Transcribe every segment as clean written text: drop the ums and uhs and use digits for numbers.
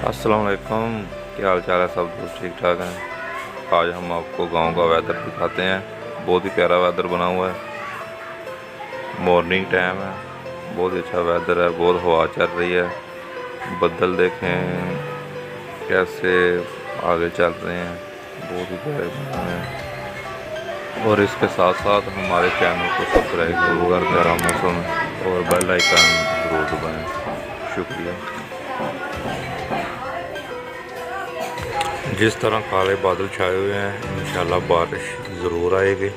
अस्सलाम वालेकुम, क्या हाल चाल है? सब कुछ ठीक ठाक हैं। आज हम आपको गांव का वेदर दिखाते हैं। बहुत ही प्यारा वेदर बना हुआ है। मॉर्निंग टाइम है, बहुत ही अच्छा वेदर है। बहुत हवा चल रही है। बदल देखें कैसे आगे चल रहे हैं, बहुत ही प्यारे बने हुए हैं। और इसके साथ साथ हमारे चैनल को सब्सक्राइब जरूर कर प्यारा मौसम और बेल आइकन जरूर दबाएं। शुक्रिया। जिस तरह काले बादल छाए हुए हैं, इंशाल्लाह बारिश ज़रूर आएगी।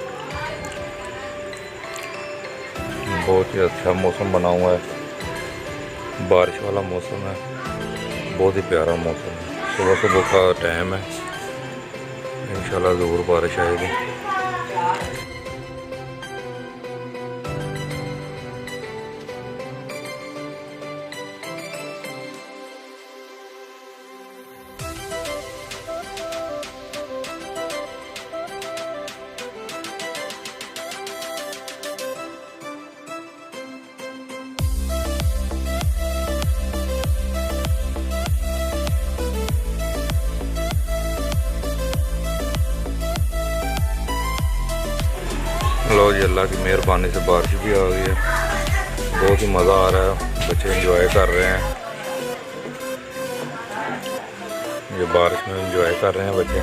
बहुत ही अच्छा मौसम बना हुआ है, बारिश वाला मौसम है। बहुत ही प्यारा मौसम है। सुबह सुबह का टाइम है, इंशाल्लाह ज़रूर बारिश आएगी। लो जी, अल्लाह की मेहरबानी से बारिश भी आ गई है। बहुत ही मज़ा आ रहा है, बच्चे एंजॉय कर रहे हैं। ये बारिश में एंजॉय कर रहे हैं बच्चे।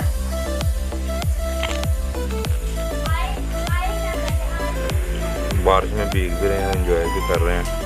बारिश में भीग भी रहे हैं, एंजॉय भी कर रहे हैं।